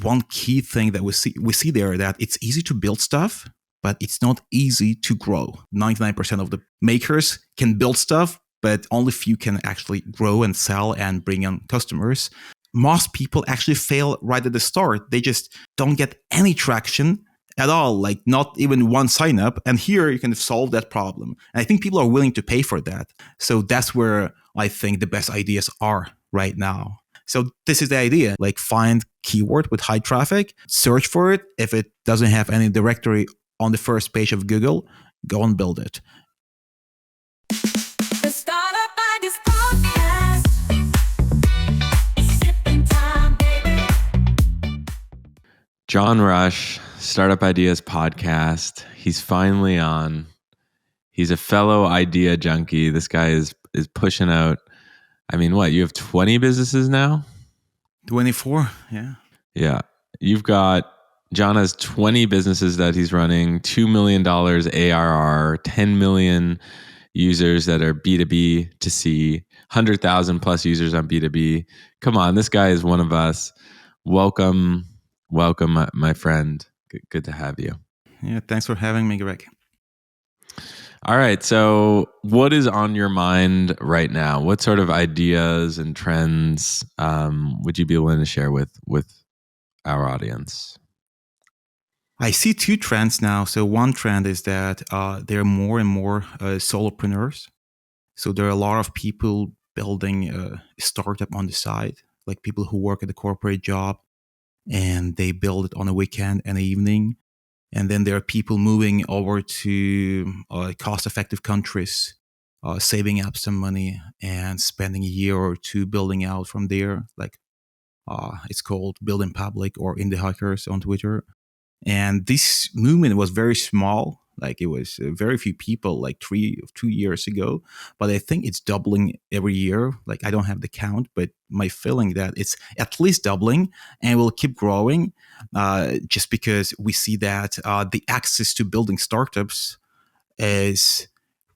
one key thing that we see there that it's easy to build stuff, but it's not easy to grow. 99% of the makers can build stuff, but only few can actually grow and sell and bring in customers. Most people actually fail right at the start. They just don't get any traction at all, like not even one sign up. And here you can solve that problem. And I think people are willing to pay for that. So that's where I think the best ideas are right now. So this is the idea, like find keyword with high traffic, search for it. If it doesn't have any directory on the first page of Google, go and build it. The Startup Ideas Podcast. Sipping time, baby. John Rush, Startup Ideas Podcast. He's finally on. He's a fellow idea junkie. This guy is pushing out. I mean, what? You have 20 businesses now? 24, yeah. Yeah. John has 20 businesses that he's running, $2 million ARR, 10 million users that are B2B to C, 100,000 plus users on B2B. Come on, this guy is one of us. Welcome, my friend. Good to have you. Yeah, thanks for having me, Greg. All right. So what is on your mind right now? What sort of ideas and trends would you be willing to share with our audience? I see two trends now. So one trend is that there are more and more solopreneurs. So there are a lot of people building a startup on the side, like people who work at a corporate job and they build it on a weekend and an evening. And then there are people moving over to cost-effective countries, saving up some money and spending a year or two building out from there. Like it's called Build in Public or Indie Hackers on Twitter. And this movement was very small. Like it was very few people like 2 years ago. But I think it's doubling every year. Like I don't have the count, but my feeling that it's at least doubling and will keep growing just because we see that the access to building startups is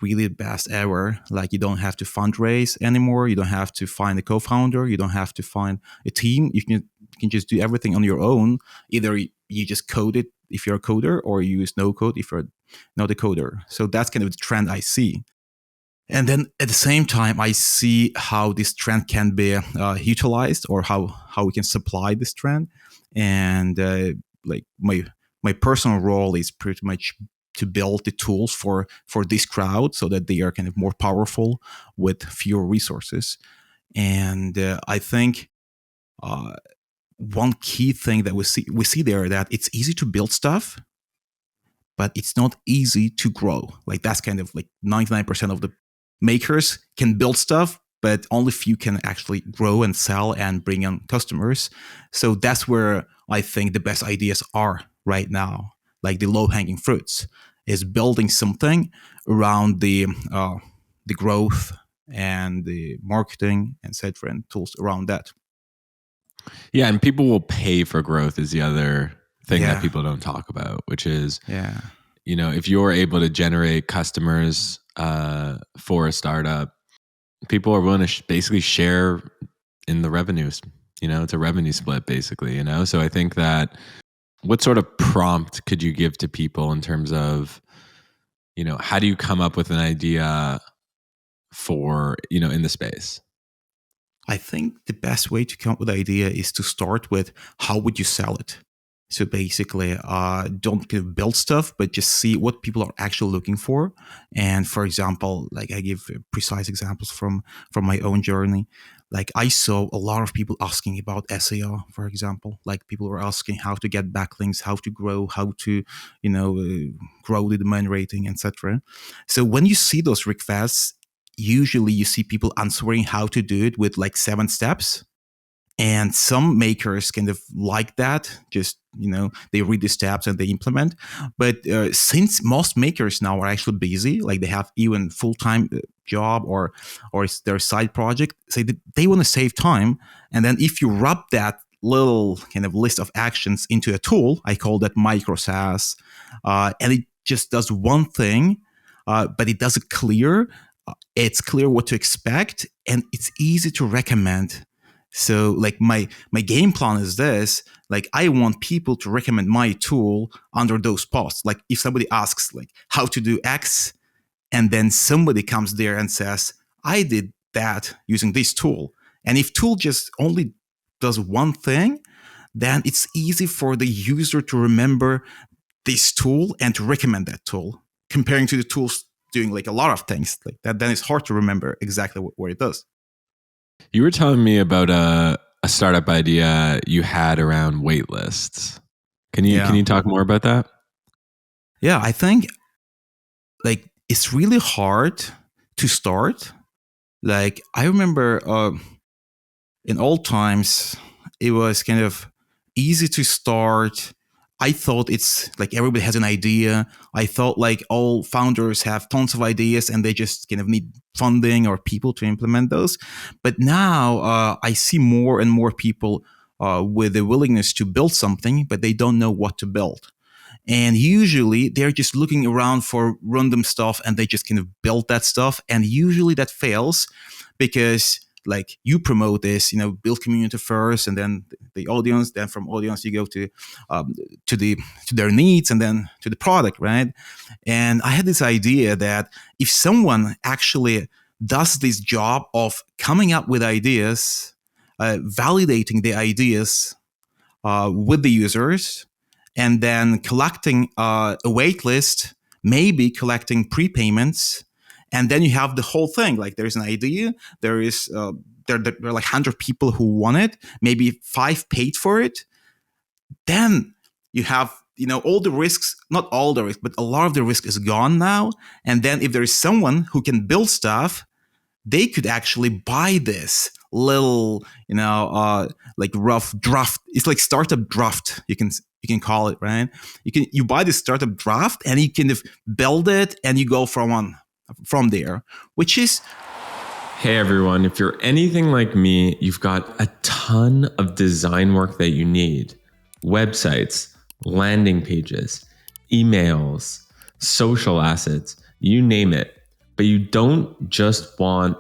really the best ever. Like you don't have to fundraise anymore. You don't have to find a co-founder. You don't have to find a team. You can just do everything on your own. Either you just code it if you're a coder, or you use no code if you're not a coder. So that's kind of the trend I see. And then at the same time, I see how this trend can be utilized, or how we can supply this trend. And like my personal role is pretty much to build the tools for this crowd so that they are kind of more powerful with fewer resources. And I think one key thing that we see there that it's easy to build stuff, but it's not easy to grow. Like that's kind of like 99% of the makers can build stuff, but only few can actually grow and sell and bring in customers. So that's where I think the best ideas are right now. Like the low-hanging fruits is building something around the growth and the marketing, etc., and tools around that. Yeah, and people will pay for growth is the other thing that people don't talk about, which is, if you're able to generate customers for a startup, people are willing to basically share in the revenues. It's a revenue split basically, So I think that what sort of prompt could you give to people in terms of, how do you come up with an idea for, in the space? I think the best way to come up with an idea is to start with how would you sell it? So basically, don't build stuff, but just see what people are actually looking for. And for example, like I give precise examples from my own journey. Like I saw a lot of people asking about SEO, for example. Like people were asking how to get backlinks, how to grow, how to, grow the domain rating, etc. So when you see those requests, usually you see people answering how to do it with like 7 steps. And some makers kind of like that, just, they read the steps and they implement. But since most makers now are actually busy, like they have even full-time job or it's their side project, so they want to save time. And then if you rub that little kind of list of actions into a tool, I call that Micro-SaaS, and it just does one thing, but it does it clear. It's clear what to expect, and it's easy to recommend. So like my game plan is this, like I want people to recommend my tool under those posts. Like if somebody asks like how to do X, and then somebody comes there and says, I did that using this tool. And if tool just only does one thing, then it's easy for the user to remember this tool and to recommend that tool, comparing to the tools doing like a lot of things like that. Then it's hard to remember exactly what it does. You were telling me about a startup idea you had around wait lists. Can you talk more about that? Yeah, I think like it's really hard to start. Like I remember in old times, it was kind of easy to start. I thought it's like everybody has an idea. I thought like all founders have tons of ideas and they just kind of need funding or people to implement those. But now I see more and more people with the willingness to build something, but they don't know what to build. And usually they're just looking around for random stuff and they just kind of build that stuff. And usually that fails because like you promote this, build community first, and then the audience. Then from audience you go to their needs, and then to the product, right? And I had this idea that if someone actually does this job of coming up with ideas, validating the ideas with the users, and then collecting a wait list, maybe collecting prepayments, and then you have the whole thing. Like there's an idea, there is there are like 100 people who want it, maybe 5 paid for it. Then you have all the risks, not all the risk, but a lot of the risk is gone now. And then if there is someone who can build stuff, they could actually buy this little, like rough draft. It's like startup draft. You can call it, right? You buy this startup draft and you can build it and you go from there, which is. Hey everyone, if you're anything like me, you've got a ton of design work that you need. Websites, landing pages, emails, social assets, you name it. But you don't just want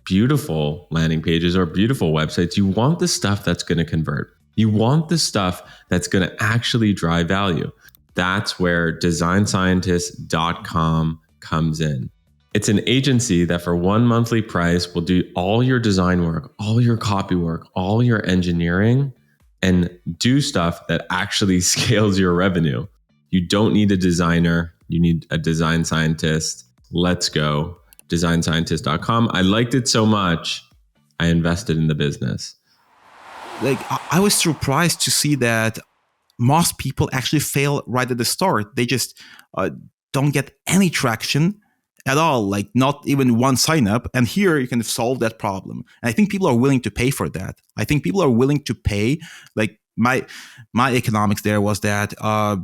beautiful landing pages or beautiful websites. You want the stuff that's going to convert. You want the stuff that's going to actually drive value. That's where designscientist.com comes in. It's an agency that for one monthly price will do all your design work, all your copy work, all your engineering, and do stuff that actually scales your revenue. You don't need a designer. You need a design scientist. Let's go. designscientist.com. I liked it so much, I invested in the business. Like I was surprised to see that most people actually fail right at the start. They just don't get any traction at all, like not even one sign up. And here you can solve that problem. And I think people are willing to pay for that. I think people are willing to pay. Like my economics there was that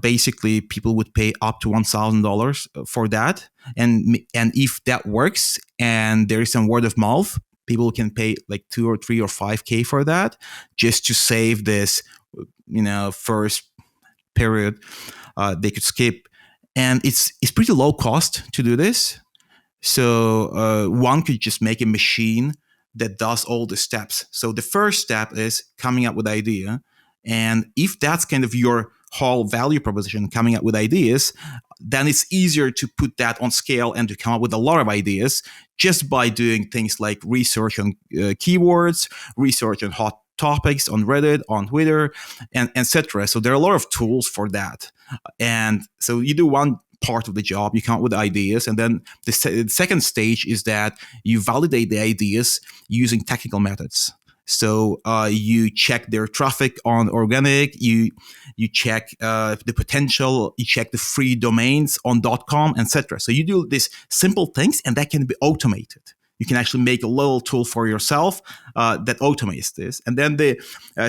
basically people would pay up to $1,000 for that. And if that works and there is some word of mouth, people can pay like 2 or 3 or 5K for that just to save this, first period they could skip. And it's pretty low cost to do this. So one could just make a machine that does all the steps. So the first step is coming up with idea. And if that's kind of your whole value proposition, coming up with ideas, then it's easier to put that on scale and to come up with a lot of ideas just by doing things like research on keywords, research on hot topics on Reddit, on Twitter, and etc. So there are a lot of tools for that. And so you do one part of the job, you come up with ideas, and then the second stage is that you validate the ideas using technical methods. So you check their traffic on organic, you check the potential, you check the free domains on .com, etc. So you do these simple things, and that can be automated. You can actually make a little tool for yourself that automates this. And then the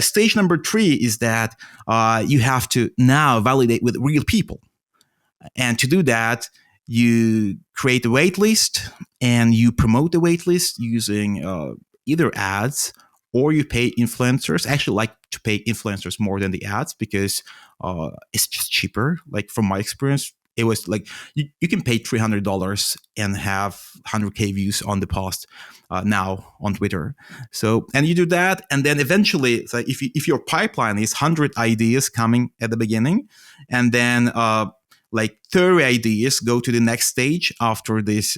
stage number 3 is that you have to now validate with real people. And to do that, you create a wait list and you promote the wait list using either ads or you pay influencers. I actually like to pay influencers more than the ads because it's just cheaper. Like from my experience, it was like you can pay $300 and have 100K views on the post now on Twitter. So, and you do that, and then eventually, it's like if your pipeline is 100 ideas coming at the beginning, and then like 30 ideas go to the next stage after this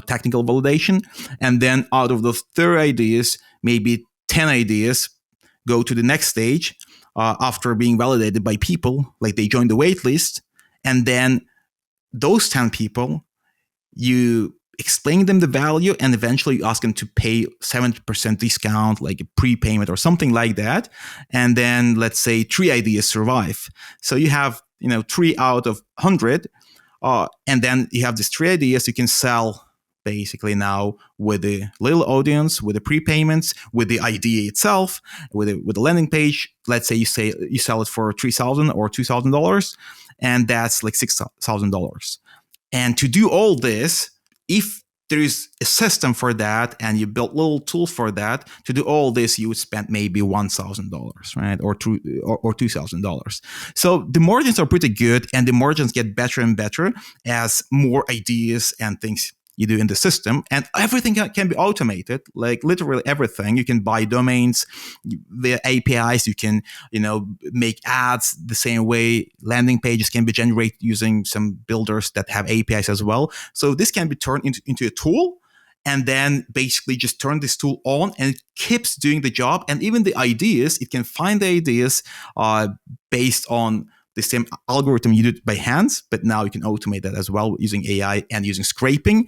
technical validation, and then out of those 30 ideas, maybe 10 ideas go to the next stage after being validated by people, like they join the wait list, and then those 10 people, you explain them the value, and eventually you ask them to pay 70% discount, like a prepayment or something like that. And then let's say 3 ideas survive. So you have 3 out of 100, and then you have these 3 ideas you can sell basically now with the little audience, with the prepayments, with the idea itself, with the landing page. Let's say you sell it for $3,000 or $2,000, and that's like $6,000. And to do all this, if there is a system for that and you build little tools for that, to do all this, you would spend maybe $1,000, right? Or $2,000. So the margins are pretty good, and the margins get better and better as more ideas and things you do in the system, and everything can be automated, like literally everything. You can buy domains via APIs. You can, make ads the same way. Landing pages can be generated using some builders that have APIs as well. So this can be turned into a tool, and then basically just turn this tool on, and it keeps doing the job. And even the ideas, it can find the ideas based on the same algorithm you did by hands, but now you can automate that as well using AI and using scraping.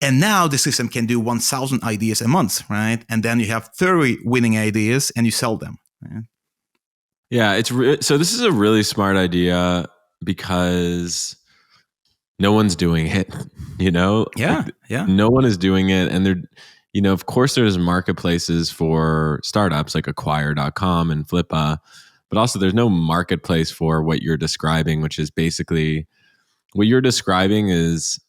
And now the system can do 1,000 ideas a month, right? And then you have 30 winning ideas and you sell them. Right? Yeah, so this is a really smart idea because no one's doing it, Yeah. No one is doing it. And there, of course there's marketplaces for startups like acquire.com and Flippa, but also there's no marketplace for what you're describing, which is basically what you're describing is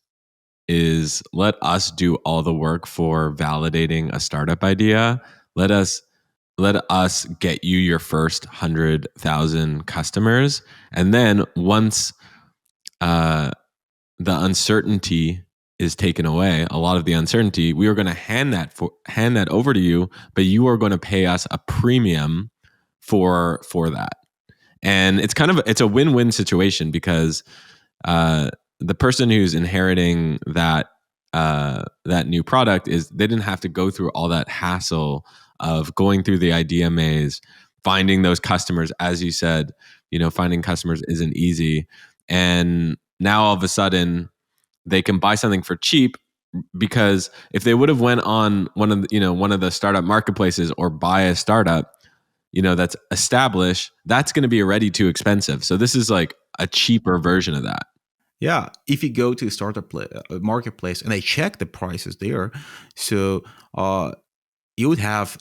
let us do all the work for validating a startup idea. Let us get you your first 100,000 customers. And then once the uncertainty is taken away, a lot of the uncertainty, we are going to hand that over to you, but you are going to pay us a premium for that. And it's a win-win situation because the person who's inheriting that new product they didn't have to go through all that hassle of going through the idea maze, finding those customers. As you said, finding customers isn't easy. And now all of a sudden they can buy something for cheap, because if they would have went on one of the startup marketplaces or buy a startup, that's established, that's going to be already too expensive. So this is like a cheaper version of that. Yeah, if you go to a startup marketplace and they check the prices there, so you would have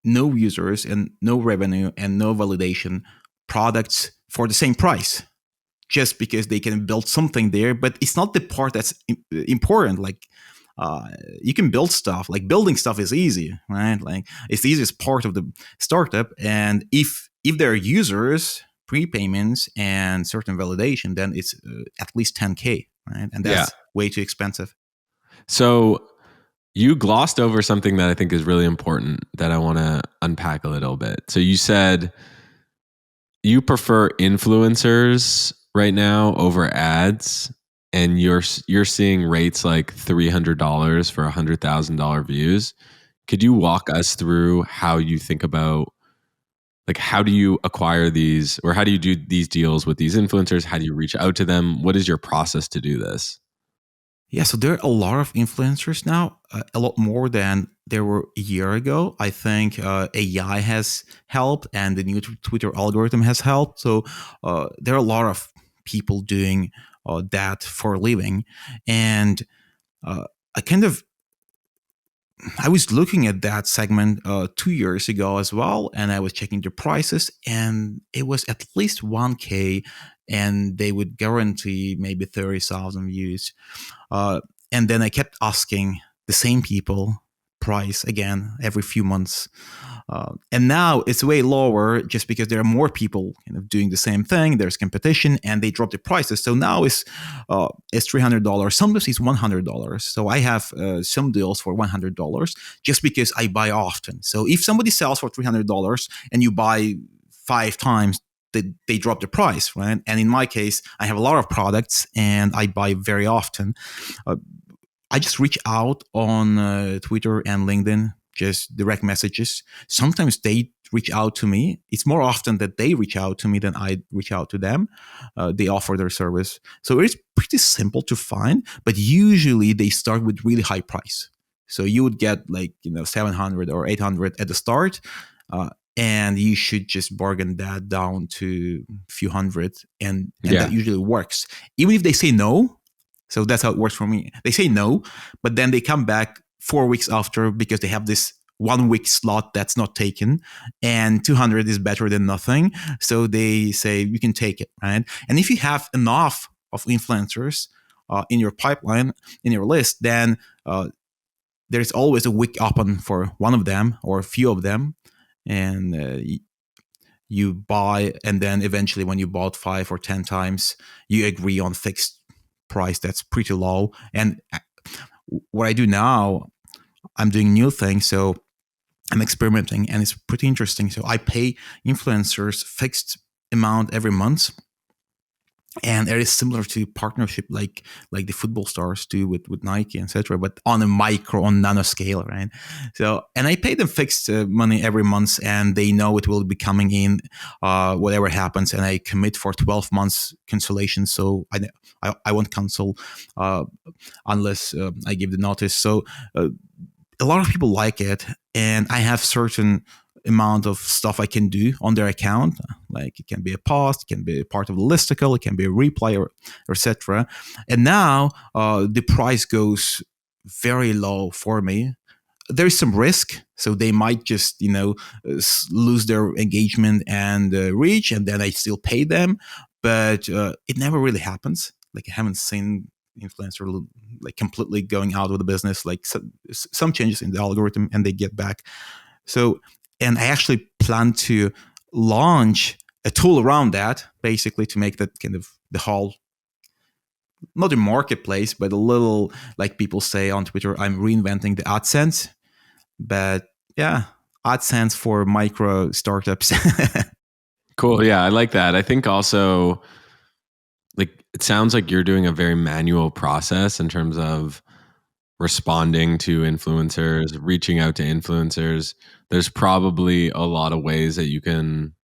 no users and no revenue and no validation products for the same price, just because they can build something there. But it's not the part that's important. Like you can build stuff. Like building stuff is easy, right? Like it's the easiest part of the startup. And if there are users, prepayments, and certain validation, then it's at least 10K, right? And that's way too expensive. So you glossed over something that I think is really important that I want to unpack a little bit. So you said you prefer influencers right now over ads, and you're seeing rates like $300 for $100,000 views. Could you walk us through how you think about, like, how do you acquire these, or how do you do these deals with these influencers? How do you reach out to them? What is your process to do this? Yeah, so there are a lot of influencers now, a lot more than there were a year ago. I think AI has helped, and the new Twitter algorithm has helped. So there are a lot of people doing that for a living. And I was looking at that segment 2 years ago as well, and I was checking the prices, and it was at least 1K, and they would guarantee maybe 30,000 views. And then I kept asking the same people price again every few months. And now it's way lower just because there are more people doing the same thing. There's competition, and they drop the prices. So now it's $300. Sometimes it's $100. So I have some deals for $100 just because I buy often. So if somebody sells for $300 and you buy 5 times, they drop the price, right? And in my case, I have a lot of products and I buy very often. I just reach out on Twitter and LinkedIn, just direct messages. Sometimes they reach out to me. It's more often that they reach out to me than I reach out to them. They offer their service. So it's pretty simple to find, but usually they start with really high price. So you would get like, 700 or 800 at the start. And you should just bargain that down to a few hundred. And that usually works. Even if they say no, so that's how it works for me. They say no, but then they come back 4 weeks after because they have this 1 week slot that's not taken, and 200 is better than nothing. So they say, you can take it, right? And if you have enough of influencers in your pipeline, in your list, then there's always a week open for one of them or a few of them. And you buy, and then eventually when you bought 5 or 10 times, you agree on fixed price that's pretty low. And what I do now, I'm doing new things, so I'm experimenting, and it's pretty interesting. So I pay influencers fixed amount every month, and it is similar to partnership like the football stars do with Nike, etc., but on nano scale, right? So, and I pay them fixed money every month, and they know it will be coming in whatever happens, and I commit for 12 months cancellation. So I won't cancel unless I give the notice. So a lot of people like it, and I have certain amount of stuff I can do on their account. Like it can be a post, it can be a part of the listicle, it can be a replay, or etc. And now the price goes very low for me. There is some risk, so they might just lose their engagement and reach, and then I still pay them. But it never really happens. Like I haven't seen influencer like completely going out of the business. Like some changes in the algorithm, and they get back. So, and I actually plan to launch a tool around that, basically to make that kind of the whole, not a marketplace, but a little, like people say on Twitter, I'm reinventing the AdSense. But yeah, AdSense for micro startups. Cool. Yeah, I like that. I think also, like, it sounds like you're doing a very manual process in terms of responding to influencers, reaching out to influencers. There's probably a lot of ways that you can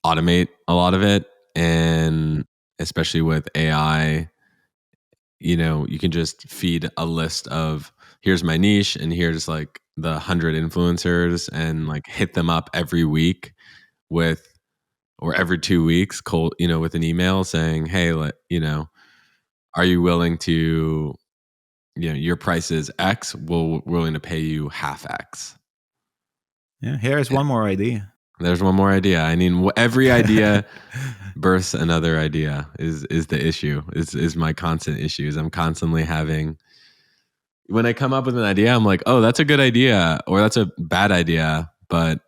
automate a lot of it. And especially with AI, you can just feed a list of, here's my niche, and here's like the 100 influencers, and like hit them up every week with, or every 2 weeks, cold, with an email saying, hey, are you willing to, your price is X, we're willing to pay you half X. Yeah, here's one more idea. There's one more idea. I mean, every idea births another idea is the issue, is my constant issue. Is I'm constantly having, when I come up with an idea, I'm like, oh, that's a good idea, or that's a bad idea, but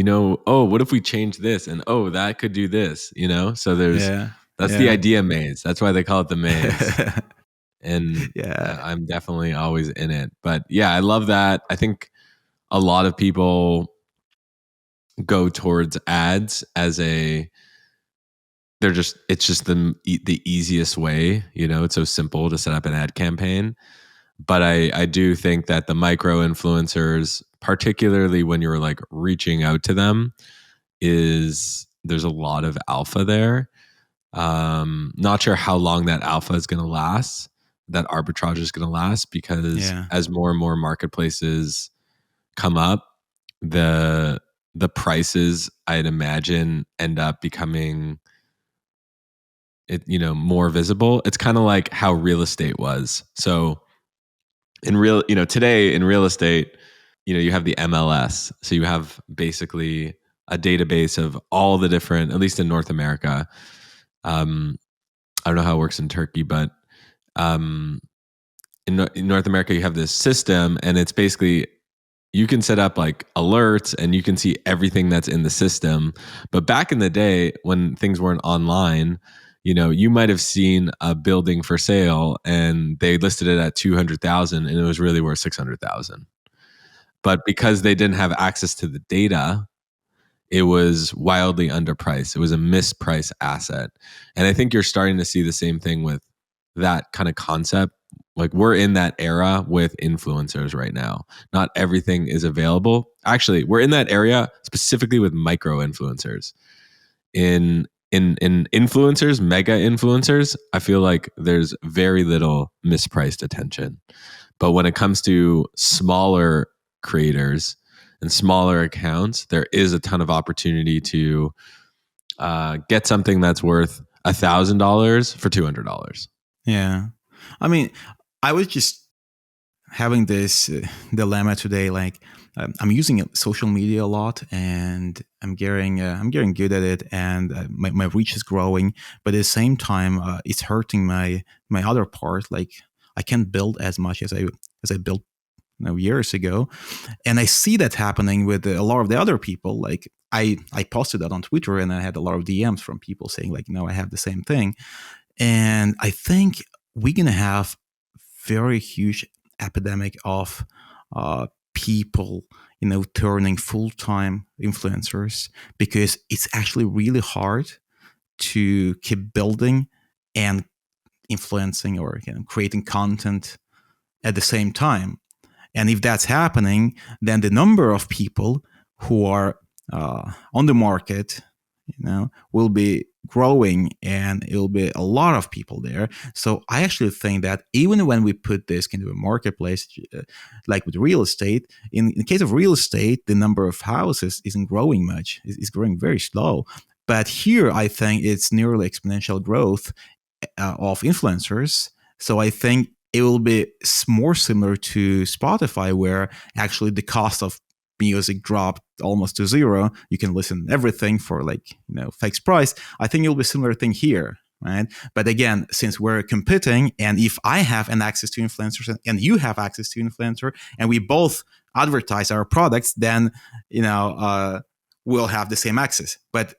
oh, what if we change this? And oh, that could do this, So that's the idea maze. That's why they call it the maze. And I'm definitely always in it. But yeah, I love that. I think a lot of people go towards ads as it's just the easiest way. It's so simple to set up an ad campaign. But I do think that the micro influencers, particularly when you're like reaching out to them, there's a lot of alpha there. Not sure how long that alpha is going to last, that arbitrage is going to last, because as more and more marketplaces come up, the prices, I'd imagine, end up becoming more visible. It's kind of like how real estate was. So today in real estate, you have the MLS. So you have basically a database of all the different, at least in North America. I don't know how it works in Turkey, but in North America, you have this system, and it's basically you can set up like alerts and you can see everything that's in the system. But back in the day when things weren't online, you might have seen a building for sale and they listed it at 200,000 and it was really worth 600,000. But because they didn't have access to the data, it was wildly underpriced. It was a mispriced asset. And I think you're starting to see the same thing with that kind of concept. Like we're in that era with influencers right now. Not everything is available. Actually, we're in that area specifically with micro influencers. In influencers, mega influencers, I feel like there's very little mispriced attention. But when it comes to smaller creators and smaller accounts, there is a ton of opportunity to get something that's worth $1,000 for $200. Yeah. I mean, I was just having this dilemma today. Like, I'm using social media a lot, and I'm getting good at it, and my reach is growing. But at the same time, it's hurting my other part. Like, I can't build as much as I built years ago, and I see that happening with a lot of the other people. Like, I posted that on Twitter, and I had a lot of DMs from people saying like, I have the same thing. And I think we're gonna have very huge epidemic of people, turning full-time influencers, because it's actually really hard to keep building and influencing or creating content at the same time. And if that's happening, then the number of people who are on the market, will be growing, and it'll be a lot of people there. So I actually think that even when we put this into a marketplace, like with real estate, in the case of real estate, the number of houses isn't growing much. It's growing very slow. But here, I think it's nearly exponential growth of influencers. So I think it will be more similar to Spotify, where actually the cost of music dropped almost to zero. You can listen to everything for fixed price. I think it'll be a similar thing here, right? But again, since we're competing, and if I have an access to influencers and you have access to influencer, and we both advertise our products, then we'll have the same access. But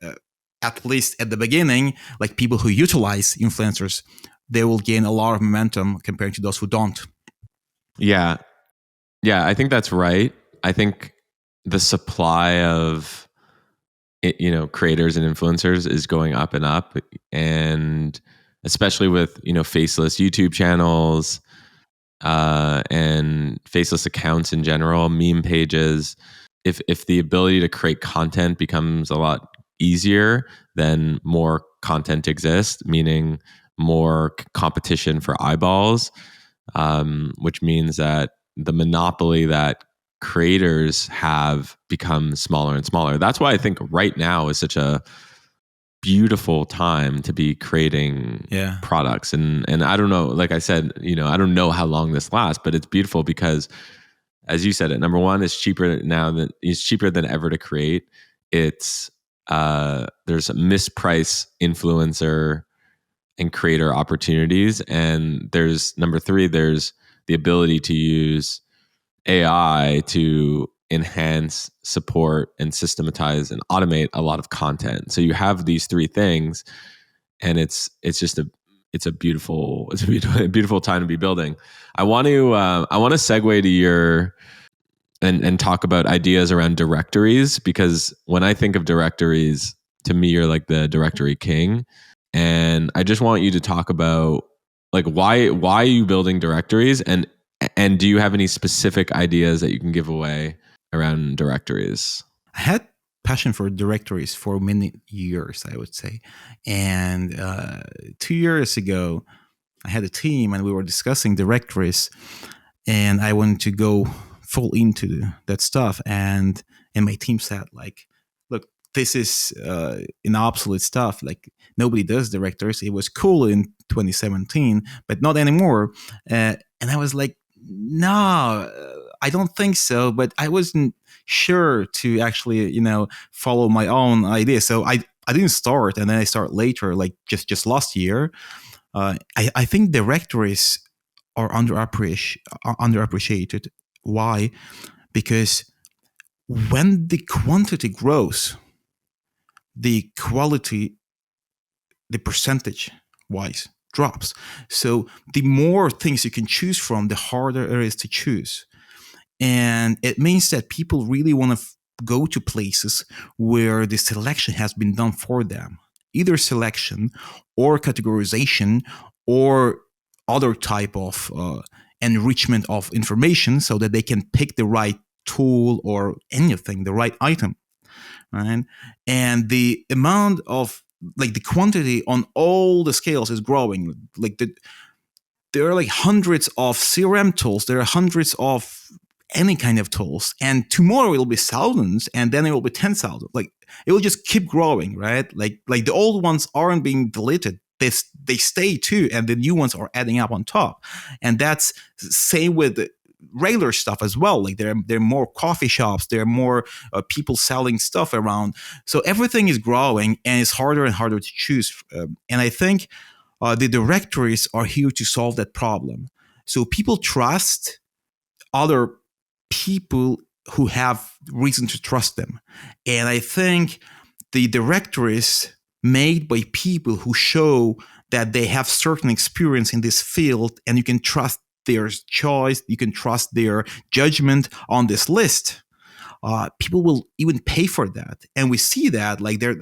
at least at the beginning, like people who utilize influencers, they will gain a lot of momentum compared to those who don't. Yeah, I think that's right. I think the supply of creators and influencers is going up and up, and especially with faceless YouTube channels and faceless accounts in general, meme pages. If the ability to create content becomes a lot easier, then more content exists, meaning more competition for eyeballs, which means that the monopoly that creators have become smaller and smaller. That's why I think right now is such a beautiful time to be creating products. And I don't know, like I said, I don't know how long this lasts, but it's beautiful because, as you said, number one, it's cheaper than ever to create. It's there's a mispriced influencer and creator opportunities, and there's number three, there's the ability to use AI to enhance, support, and systematize and automate a lot of content. So you have these three things, and it's a beautiful time to be building. I want to segue to your and talk about ideas around directories, because when I think of directories, to me, you're like the directory king. And I just want you to talk about like why are you building directories, and do you have any specific ideas that you can give away around directories? I had passion for directories for many years, I would say. And 2 years ago, I had a team and we were discussing directories, and I wanted to go full into that stuff. And my team said, like, look, this is an obsolete stuff. Like, nobody does directories. It was cool in 2017, but not anymore. And I was like, no, I don't think so. But I wasn't sure to actually, follow my own idea. So I didn't start, and then I start later, like just last year. I think directories are underappreciated. Why? Because when the quantity grows, the quality, the percentage wise, drops. So the more things you can choose from, the harder it is to choose. And it means that people really want to go to places where the selection has been done for them, either selection or categorization or other type of enrichment of information, so that they can pick the right tool or anything, the right item, right? And the amount of, like, the quantity on all the scales is growing. There are like hundreds of CRM tools. There are hundreds of any kind of tools, and tomorrow it'll be thousands, and then it will be 10,000. Like, it will just keep growing, right? Like the old ones aren't being deleted. They stay too, and the new ones are adding up on top. And that's same with regular stuff as well. Like, there are more coffee shops, there are more people selling stuff around. So everything is growing, and it's harder and harder to choose. And I think the directories are here to solve that problem. So people trust other people who have reason to trust them. And I think the directories made by people who show that they have certain experience in this field, and you can trust their choice, you can trust their judgment on this list, people will even pay for that. And we see that, like, they're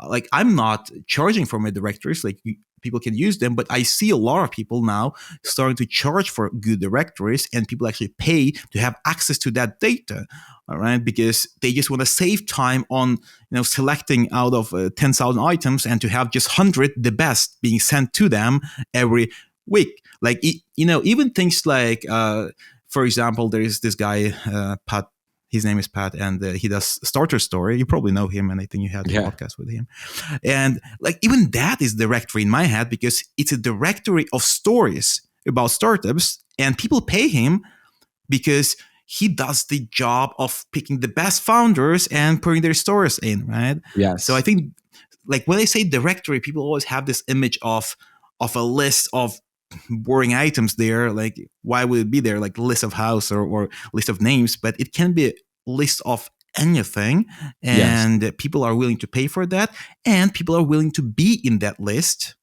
like, I'm not charging for my directories, like, people can use them, but I see a lot of people now starting to charge for good directories, and people actually pay to have access to that data. All right, because they just want to save time on selecting out of 10,000 items, and to have just 100 the best being sent to them every week. Like, even things like, for example, there is this guy, Pat. His name is Pat, and he does Starter Story. You probably know him, and I think you had a podcast with him. And like, even that is directory in my head, because it's a directory of stories about startups, and people pay him because he does the job of picking the best founders and putting their stories in, right? Yes. So I think, like, when I say directory, people always have this image of a list of boring items there. Like, why would it be there? Like, list of house or list of names, but it can be a list of anything, and people are willing to pay for that, and people are willing to be in that list.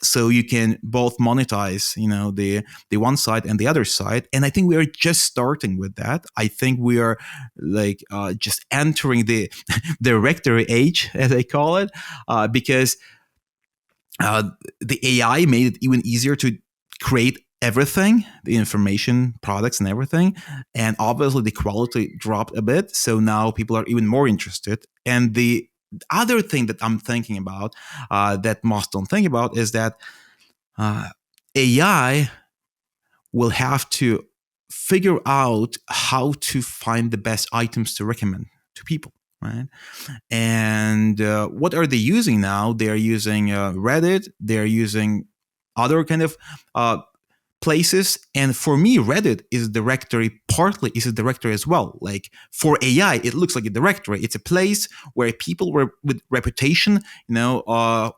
So you can both monetize, the one side and the other side. And I think we are just starting with that. I think we are like just entering the directory age, as I call it, because the AI made it even easier to create everything, the information, products, and everything. And obviously the quality dropped a bit. So now people are even more interested. And the other thing that I'm thinking about, that most don't think about, is that AI will have to figure out how to find the best items to recommend to people, right? And what are they using now? They're using Reddit. They're using other kind of places. And for me, Reddit is a directory, partly is a directory as well. Like, for AI, it looks like a directory. It's a place where people with reputation,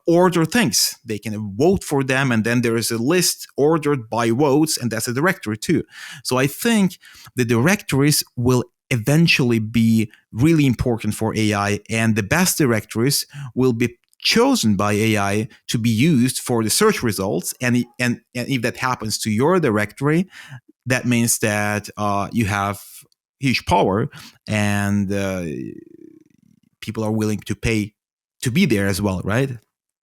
order things. They can vote for them, and then there is a list ordered by votes, and that's a directory too. So I think the directories will eventually be really important for AI, and the best directories will be chosen by AI to be used for the search results. And if that happens to your directory, that means that you have huge power, and people are willing to pay to be there as well, right?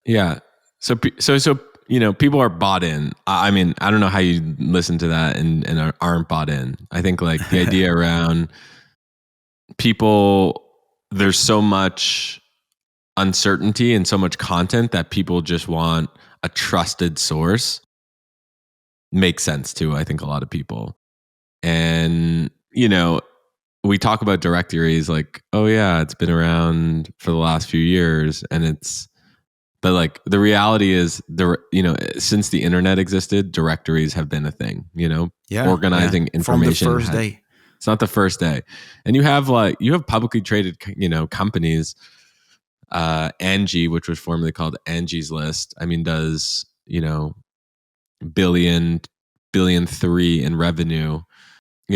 Yeah. So people are bought in. I mean, I don't know how you listen to that and aren't bought in. I think, like, the idea around people, there's so much uncertainty and so much content that people just want a trusted source. Makes sense to, I think, a lot of people. And, we talk about directories like, oh yeah, it's been around for the last few years, but like, the reality is, since the internet existed, directories have been a thing, organizing information from the first day. It's not the first day. And you have publicly traded, companies, Angie, which was formerly called Angie's List, I mean, does, billion billion in revenue.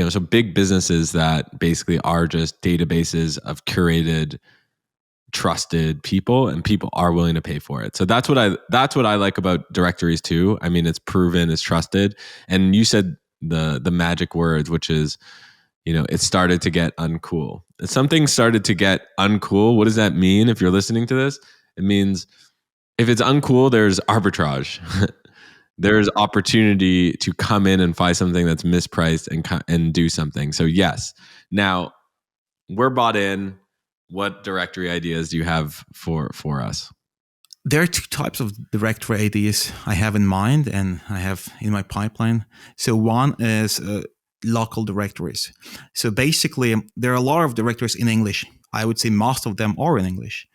So big businesses that basically are just databases of curated, trusted people, and people are willing to pay for it. So that's what I like about directories too. I mean, it's proven, it's trusted. And you said the magic words, which is, it started to get uncool. If something started to get uncool, what does that mean? If you're listening to this, it means if it's uncool, there's arbitrage. There's opportunity to come in and find something that's mispriced and do something. So yes, now we're bought in. What directory ideas do you have for us? There are two types of directory ideas I have in mind and I have in my pipeline. So one is local directories. So basically, there are a lot of directories in English. I would say most of them are in English.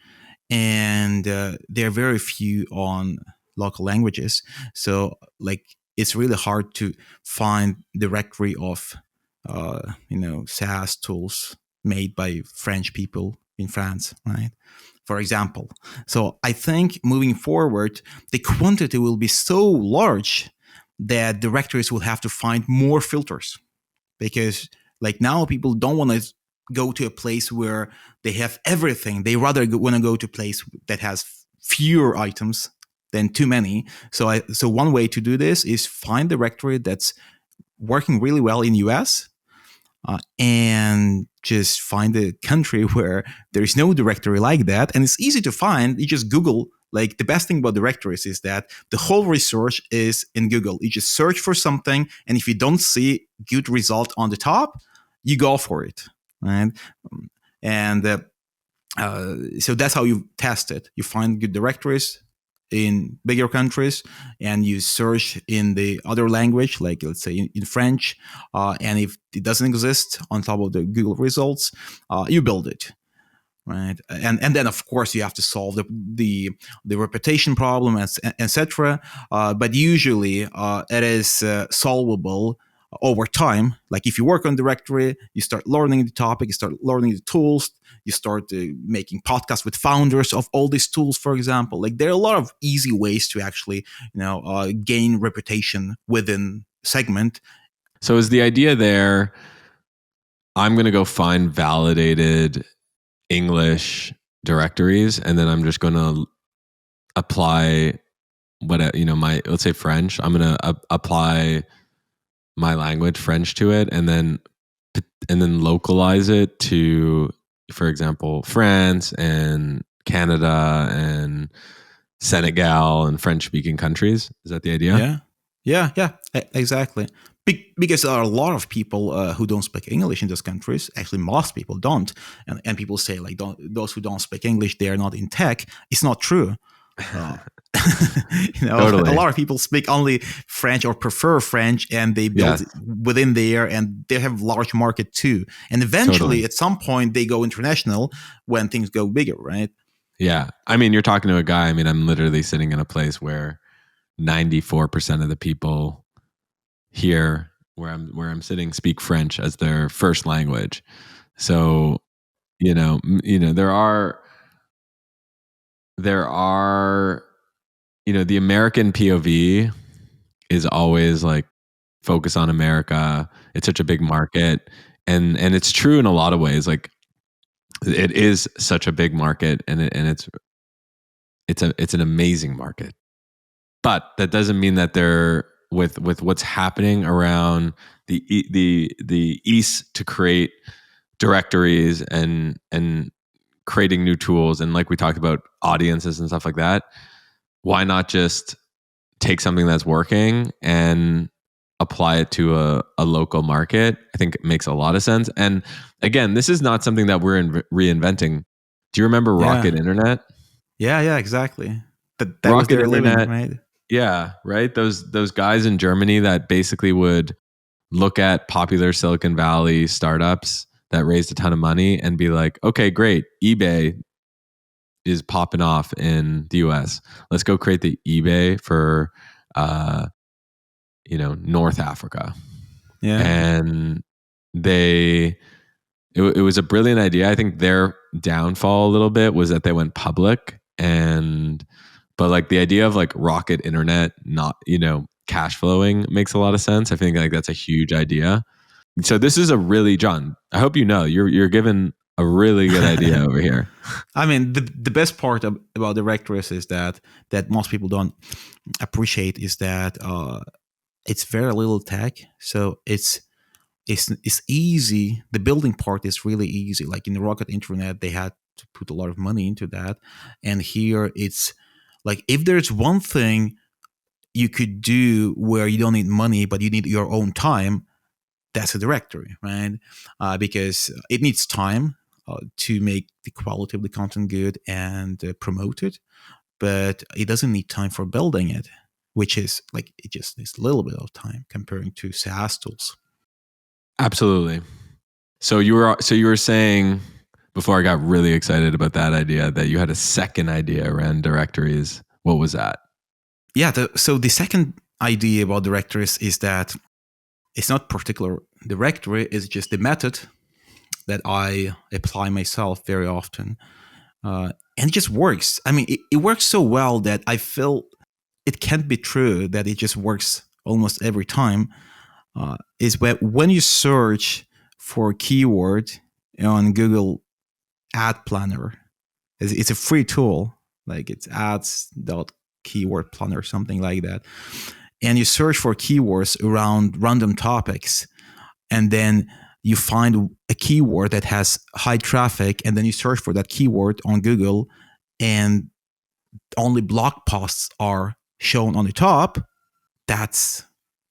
And there are very few on local languages. So it's really hard to find directory of SaaS tools made by French people in France, right? For example. So I think moving forward, the quantity will be so large that directories will have to find more filters, because now people don't want to go to a place where they have everything. They rather want to go to a place that has fewer items than too many. So one way to do this is find a directory that's working really well in US, and just find a country where there is no directory like that. And it's easy to find. You just Google. The best thing about directories is that the whole research is in Google. You just search for something, and if you don't see good result on the top, you go for it, right? And so that's how you test it. You find good directories in bigger countries, and you search in the other language, like let's say in French, and if it doesn't exist on top of the Google results, you build it, right? And then of course you have to solve the reputation problem, etc. But usually it is solvable over time. Like if you work on directory, you start learning the topic, you start learning the tools, you start making podcasts with founders of all these tools, for example. There are a lot of easy ways to actually gain reputation within segment. So is the idea there, I'm going to go find validated English directories, and then I'm just going to apply let's say French. I'm going to apply my language, French, to it, and then localize it to, for example, France and Canada and Senegal and French-speaking countries. Is that the idea? Yeah, exactly. Because there are a lot of people who don't speak English in those countries. Actually, most people don't. And people say, those who don't speak English, they are not in tech. It's not true. Totally. A lot of people speak only French or prefer French, and they build within there, and they have large market too. And eventually, at some point, they go international when things go bigger, right? Yeah. I mean, you're talking to a guy. I mean, I'm literally sitting in a place where 94% of the people here where I'm sitting speak French as their first language. So, there are the American POV is always focus on America. It's such a big market, and it's true in a lot of ways. It is such a big market, and it's an amazing market. But that doesn't mean that they're with what's happening around the East to create directories and creating new tools, and like we talked about audiences and stuff like that. Why not just take something that's working and apply it to a local market? I think it makes a lot of sense. And again, this is not something that we're reinventing. Do you remember Rocket Internet? Yeah, exactly. That Rocket was their Internet, living, right? Yeah, right. Those guys in Germany that basically would look at popular Silicon Valley startups that raised a ton of money and be like, okay, great, eBay is popping off in the US. Let's go create the eBay for North Africa. Yeah. And it was a brilliant idea. I think their downfall a little bit was that they went public, but the idea of Rocket Internet, not, cash flowing makes a lot of sense. I think like that's a huge idea. So this is a really, John, I hope you know, you're given a really good idea over here. I mean, the best part about directories is that most people don't appreciate is that it's very little tech. So it's easy. The building part is really easy. Like in the Rocket Internet, they had to put a lot of money into that. And here it's like, if there's one thing you could do where you don't need money, but you need your own time, that's a directory, right? Because it needs time to make the quality of the content good and promote it, but it doesn't need time for building it, which is like, it just needs a little bit of time comparing to SaaS tools. Absolutely. So you were saying before I got really excited about that idea that you had a second idea around directories. What was that? Yeah. So the second idea about directories is that it's not particular directory, it's just the method that I apply myself very often. And it just works. I mean, it works so well that I feel it can't be true that it just works almost every time. Is when you search for a keyword on Google Ad Planner, it's a free tool, like it's ads.keyword planner, something like that. And you search for keywords around random topics, and then you find a keyword that has high traffic, and then you search for that keyword on Google, and only blog posts are shown on the top. That's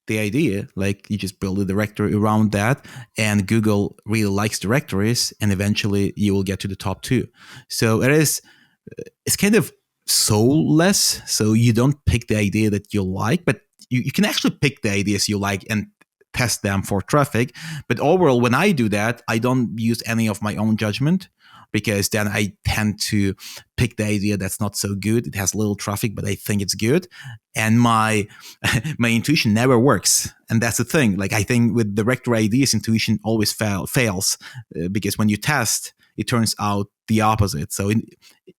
the idea. Like, you just build a directory around that, and Google really likes directories, and eventually you will get to the top 2. So it's kind of soulless. So you don't pick the idea that you like, but you can actually pick the ideas you like and test them for traffic. But overall, when I do that, I don't use any of my own judgment, because then I tend to pick the idea that's not so good. It has little traffic, but I think it's good. And my intuition never works. And that's the thing. Like, I think with directory ideas, intuition always fails because when you test, it turns out the opposite. So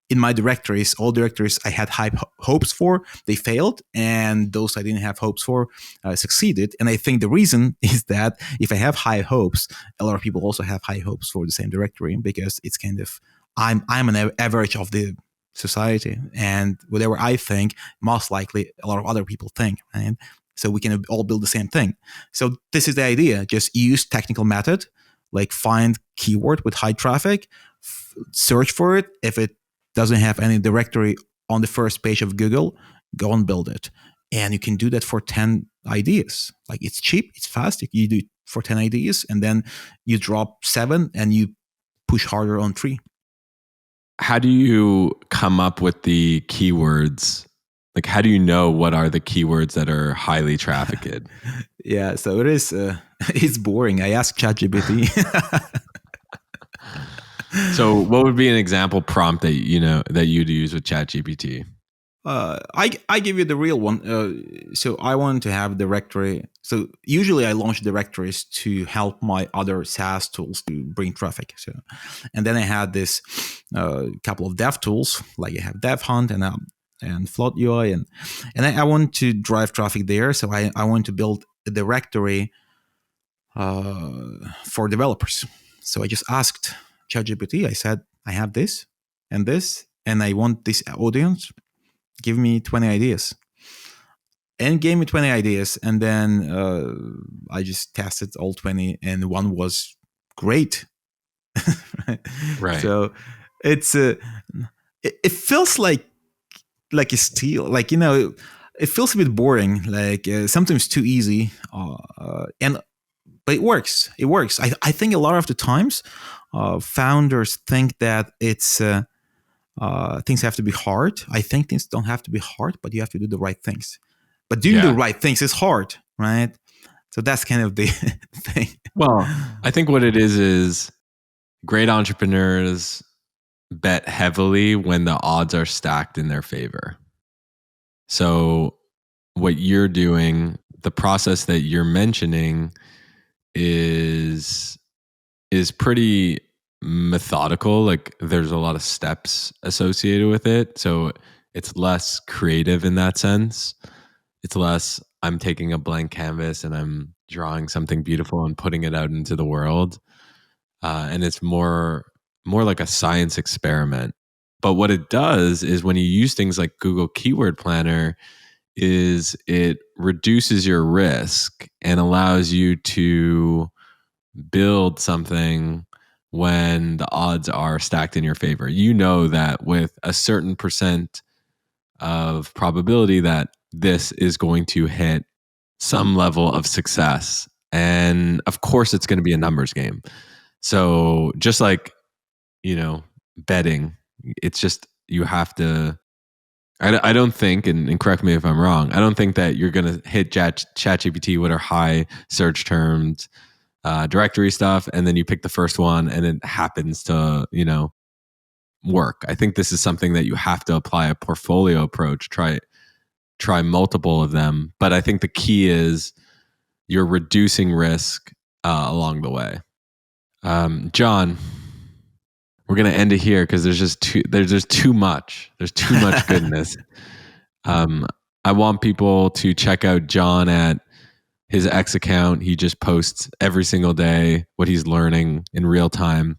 in my directories, all directories I had high hopes for, they failed, and those I didn't have hopes for succeeded. And I think the reason is that if I have high hopes, a lot of people also have high hopes for the same directory, because it's kind of, I'm an average of the society, and whatever I think, most likely a lot of other people think, right? So we can all build the same thing. So this is the idea. Just use technical method, like find keyword with high traffic, search for it. If it doesn't have any directory on the first page of Google, go and build it. And you can do that for 10 ideas. Like, it's cheap, it's fast. You do it for 10 ideas, and then you drop 7 and you push harder on 3. How do you come up with the keywords? Like, how do you know what are the keywords that are highly trafficked? Yeah, so it is. It's boring. I ask ChatGPT. So, what would be an example prompt that you'd use with ChatGPT? I give you the real one. So I want to have directory. So usually I launch directories to help my other SaaS tools to bring traffic. So, and then I had this couple of dev tools, like I have Dev Hunt and Float UI, and I want to drive traffic there. So I want to build a directory for developers. So I just asked ChatGPT. I said, I have this, and I want this audience. Give me 20 ideas. And gave me 20 ideas. And then I just tested all 20, and one was great. Right. So it's it feels like a steal. Like, it feels a bit boring. Like sometimes too easy. But it works. It works. I think a lot of the times founders think that it's things have to be hard. I think things don't have to be hard, but you have to do the right things. But doing the right things is hard, right? So that's kind of the thing. Well, I think what it is great entrepreneurs bet heavily when the odds are stacked in their favor. So what you're doing, the process that you're mentioning is pretty methodical. Like, there's a lot of steps associated with it. So it's less creative in that sense. It's less, I'm taking a blank canvas and I'm drawing something beautiful and putting it out into the world. And it's more like a science experiment. But what it does is when you use things like Google Keyword Planner, is it reduces your risk and allows you to build something when the odds are stacked in your favor. You know that with a certain percent of probability that this is going to hit some level of success. And of course, it's going to be a numbers game. So just like, betting, it's just, you have to, I don't think, and correct me if I'm wrong, I don't think that you're going to hit ChatGPT with our high search terms, directory stuff, and then you pick the first one and it happens to, work. I think this is something that you have to apply a portfolio approach, try multiple of them. But I think the key is you're reducing risk along the way. John, we're gonna end it here because there's just too much. There's too much goodness. I want people to check out John at his X account. He just posts every single day what he's learning in real time,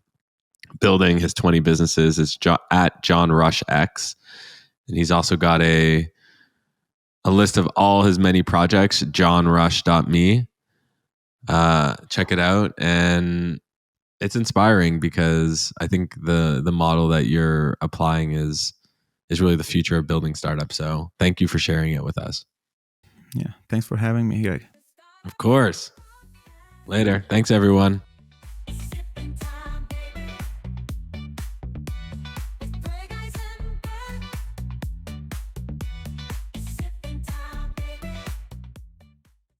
building his 20 businesses. It's at John Rush X, and he's also got a list of all his many projects. johnrush.me. Check it out, and it's inspiring because I think the model that you're applying is really the future of building startups. So thank you for sharing it with us. Yeah, thanks for having me here. Of course. Later. Thanks, everyone.